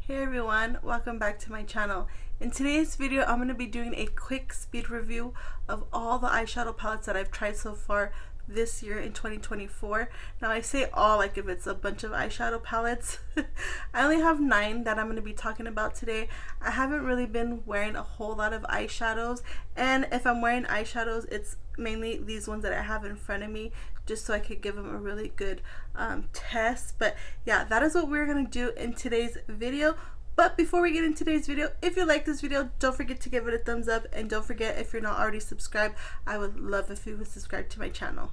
Hey everyone, welcome back to my channel. In today's video, I'm going to be doing a quick speed review of all the eyeshadow palettes that I've tried so far this year in 2024. Now I say all like if it's a bunch of eyeshadow palettes. I only have 9 that I'm going to be talking about today. I haven't really been wearing a whole lot of eyeshadows, and if I'm wearing eyeshadows, it's mainly these ones that I have in front of me, just so I could give them a really good test. But yeah, that is what we're going to do in today's video. But before we get into today's video, if you like this video, don't forget to give it a thumbs up, and don't forget, if you're not already subscribed, I would love if you would subscribe to my channel.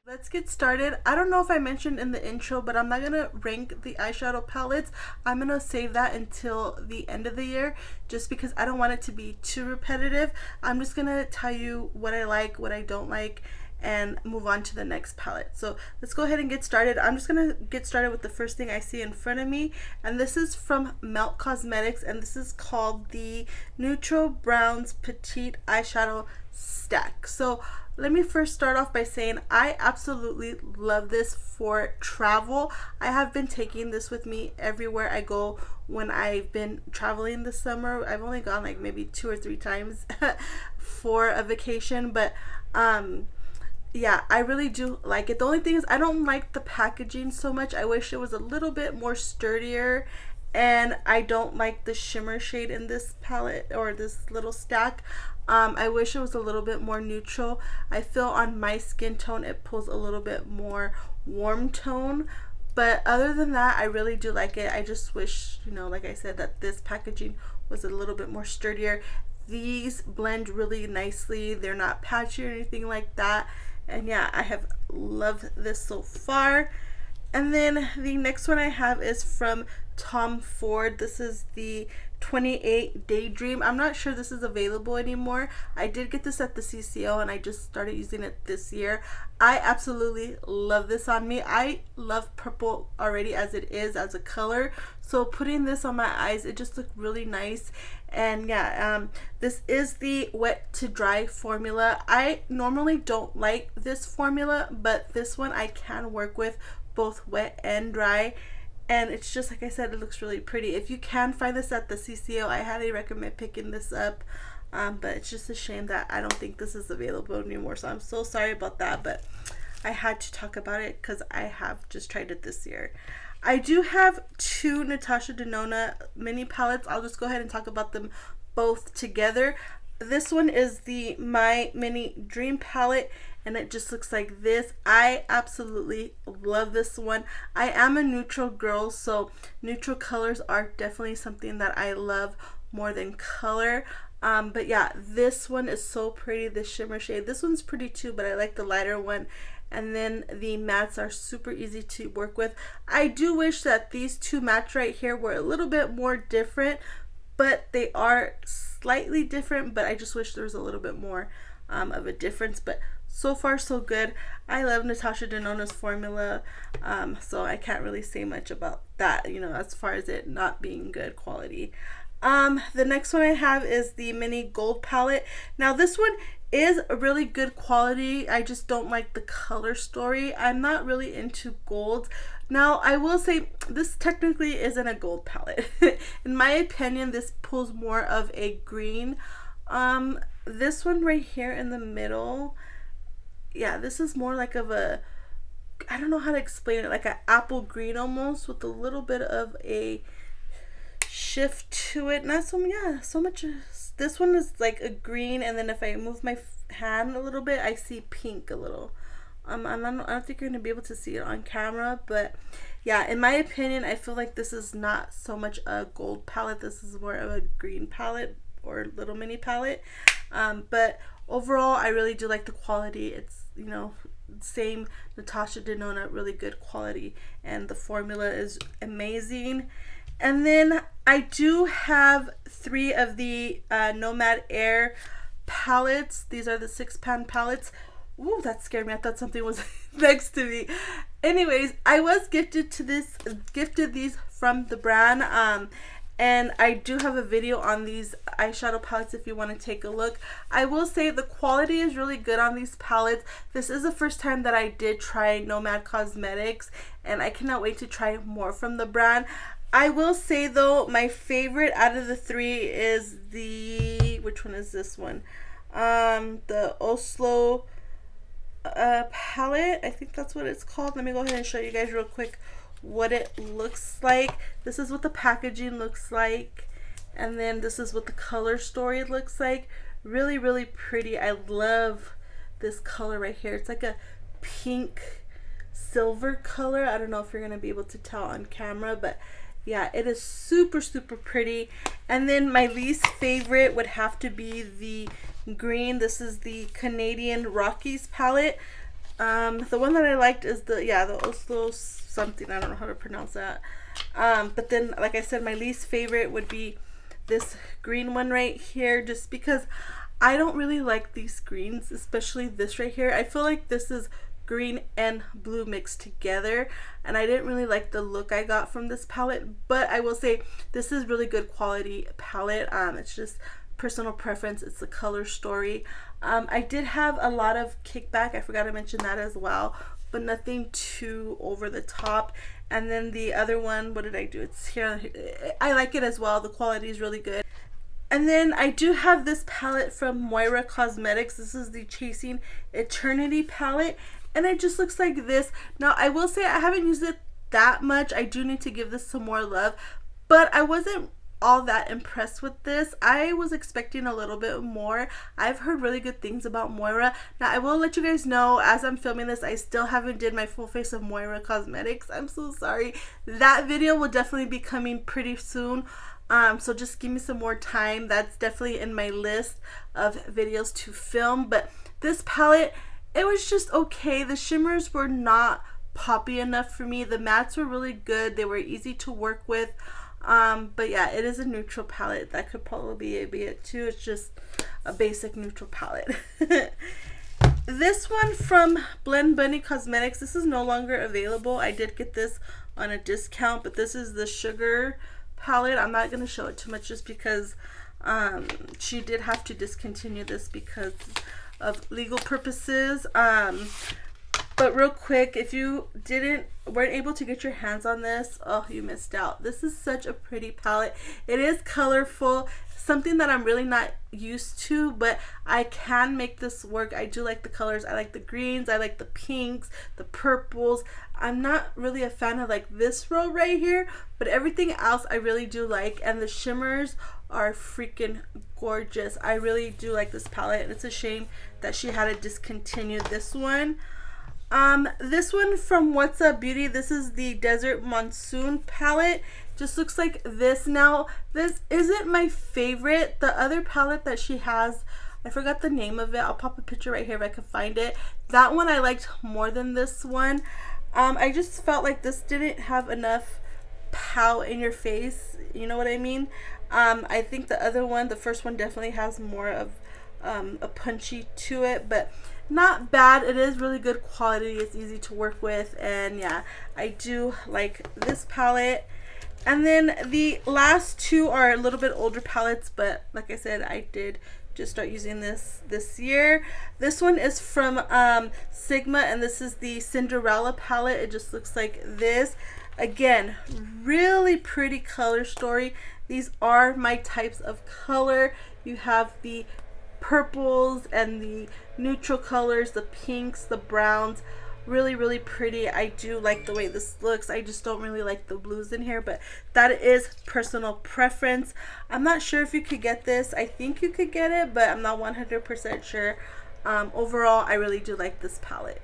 Let's get started. I don't know if I mentioned in the intro, but I'm not gonna rank the eyeshadow palettes. I'm gonna save that until the end of the year, just because I don't want it to be too repetitive. I'm just gonna tell you what I like, what I don't like, and move on to the next palette. So let's go ahead and get started. I'm just gonna get started with the first thing I see in front of me, and this is from Melt Cosmetics, and this is called the Neutral Browns Petite Eyeshadow Stack. So let me first start off by saying I absolutely love this for travel. I have been taking this with me everywhere I go when I've been traveling this summer. I've only gone like maybe 2 or 3 times for a vacation, but yeah, I really do like it. The only thing is I don't like the packaging so much. I wish it was a little bit more sturdier, and I don't like the shimmer shade in this palette or this little stack. I wish it was a little bit more neutral. I feel on my skin tone it pulls a little bit more warm tone, but other than that, I really do like it. I just wish, you know, like I said, that this packaging was a little bit more sturdier. These blend really nicely. They're not patchy or anything like that. And yeah, I have loved this so far. And then the next one I have is from Tom Ford. This is the 28 Daydream. I'm not sure this is available anymore. I did get this at the CCO and I just started using it this year. I absolutely love this on me. I love purple already as it is as a color, so putting this on my eyes, it just looked really nice. And yeah, this is the wet to dry formula. I normally don't like this formula, but this one I can work with both wet and dry, and it's just like I said, it looks really pretty. If you can find this at the CCO, I highly recommend picking this up, but it's just a shame that I don't think this is available anymore, so I'm so sorry about that, but I had to talk about it because I have just tried it this year. I do have 2 Natasha Denona mini palettes. I'll just go ahead and talk about them both together. This one is the My Mini Dream palette, and it just looks like this. I absolutely love this one. I am a neutral girl, so neutral colors are definitely something that I love more than color. But yeah, this one is so pretty, the shimmer shade. This one's pretty too, but I like the lighter one. And then the mattes are super easy to work with. I do wish that these 2 mattes right here were a little bit more different, but they are slightly different, but I just wish there was a little bit more of a difference. But so far so good. I love Natasha Denona's formula, so I can't really say much about that, you know, as far as it not being good quality. The next one I have is the Mini Gold palette. Now this one is a really good quality. I just don't like the color story. I'm not really into gold. Now I will say this technically isn't a gold palette. In my opinion, this pulls more of a green. This one right here in the middle, yeah, this is more like of a, I don't know how to explain it, like an apple green almost, with a little bit of a shift to it. Not so, yeah, so much. This one is like a green, and then if I move my hand a little bit, I see pink a little. I don't think you're gonna be able to see it on camera, but yeah, in my opinion, I feel like this is not so much a gold palette. This is more of a green palette or little mini palette. But overall, I really do like the quality. It's, you know, same Natasha Denona, really good quality, and the formula is amazing. And then I do have 3 of the Nomad Air palettes. These are the 6-pan palettes. Ooh, that scared me. I thought something was next to me. Anyways, I was gifted these from the brand, and I do have a video on these eyeshadow palettes if you want to take a look. I will say the quality is really good on these palettes. This is the first time that I did try Nomad Cosmetics, and I cannot wait to try more from the brand. I will say though, my favorite out of the three is the, which one is this one? The Oslo palette. I think that's what it's called. Let me go ahead and show you guys real quick what it looks like. This is what the packaging looks like, and then this is what the color story looks like. Really, really pretty. I love this color right here. It's like a pink silver color. I don't know if you're gonna be able to tell on camera, but yeah, it is super, super pretty. And then my least favorite would have to be the green. This is the Canadian Rockies palette. The one that I liked is the Oslo something. I don't know how to pronounce that. But then, like I said, my least favorite would be this green one right here, just because I don't really like these greens, especially this right here. I feel like this is green and blue mixed together, and I didn't really like the look I got from this palette. But I will say this is really good quality palette. It's just personal preference. It's the color story. I did have a lot of kickback. I forgot to mention that as well, but nothing too over the top. And then the other one, what did I do? It's here. I like it as well. The quality is really good. And then I do have this palette from Moira Cosmetics. This is the Chasing Eternity palette, and it just looks like this. Now I will say I haven't used it that much. I do need to give this some more love, but I wasn't all that impressed with this. I was expecting a little bit more. I've heard really good things about Moira. Now I will let you guys know, as I'm filming this, I still haven't did my full face of Moira Cosmetics. I'm so sorry. That video will definitely be coming pretty soon. So just give me some more time. That's definitely in my list of videos to film. But this palette, it was just okay. The shimmers were not poppy enough for me. The mattes were really good. They were easy to work with. But yeah, it is a neutral palette. That could probably be it too. It's just a basic neutral palette. This one from Blend Bunny Cosmetics, this is no longer available. I did get this on a discount, but this is the Sugar palette. I'm not going to show it too much just because she did have to discontinue this because of legal purposes. But real quick, if you weren't able to get your hands on this, oh, you missed out. This is such a pretty palette. It is colorful, something that I'm really not used to, but I can make this work. I do like the colors. I like the greens, I like the pinks, the purples. I'm not really a fan of like this row right here, but everything else I really do like, and the shimmers are freaking gorgeous. I really do like this palette, and it's a shame that she had to discontinue this one. This one from What's Up Beauty, this is the Desert Monsoon palette. Just looks like this. Now this isn't my favorite. The other palette that she has, I forgot the name of it. I'll pop a picture right here if I can find it. That one I liked more than this one. I just felt like this didn't have enough pow in your face, you know what I mean? I think the other one, the first one, definitely has more of a punchy to it, but not bad. It is really good quality. It's easy to work with, and yeah, I do like this palette. And then the last two are a little bit older palettes, but like I said, I did just start using this year. This one is from Sigma, and this is the Cinderella palette. It just looks like this. Again, really pretty color story. These are my types of color. You have the purples and the neutral colors, the pinks, the browns. Really, really pretty. I do like the way this looks. I just don't really like the blues in here, but that is personal preference. I'm not sure if you could get this. I think you could get it, but I'm not 100% sure. Overall, I really do like this palette.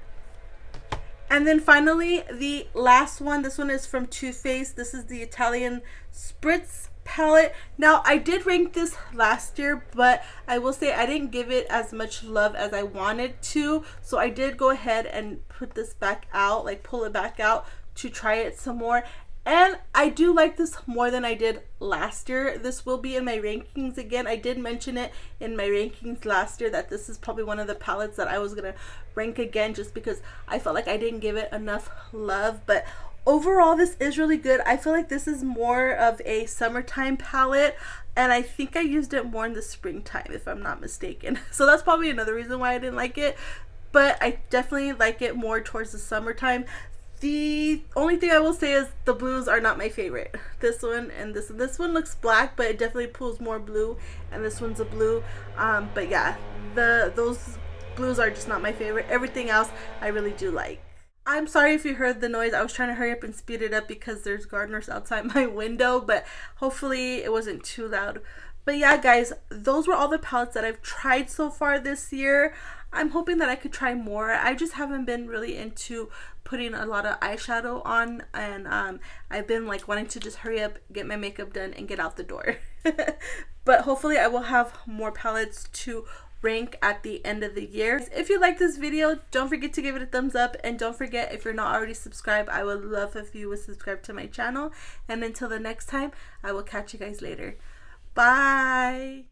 And then finally, the last one. This one is from Too Faced. This is the Italian Spritz palette. Now I did rank this last year, but I will say I didn't give it as much love as I wanted to, so I did go ahead and put this back out, like pull it back out to try it some more. And I do like this more than I did last year. This will be in my rankings again. I did mention it in my rankings last year that this is probably one of the palettes that I was gonna rank again, just because I felt like I didn't give it enough love. But overall this is really good. I feel like this is more of a summertime palette, and I think I used it more in the springtime if I'm not mistaken. So that's probably another reason why I didn't like it, but I definitely like it more towards the summertime. The only thing I will say is the blues are not my favorite. This one and this one looks black, but it definitely pulls more blue, and this one's a blue. But yeah, those blues are just not my favorite. Everything else I really do like. I'm sorry if you heard the noise. I was trying to hurry up and speed it up because there's gardeners outside my window, but hopefully it wasn't too loud. But yeah, guys, those were all the palettes that I've tried so far this year. I'm hoping that I could try more. I just haven't been really into putting a lot of eyeshadow on, and I've been like wanting to just hurry up, get my makeup done, and get out the door. But hopefully I will have more palettes to rank at the end of the year. If you like this video, don't forget to give it a thumbs up, and don't forget, if you're not already subscribed, I would love if you would subscribe to my channel. And until the next time, I will catch you guys later. Bye.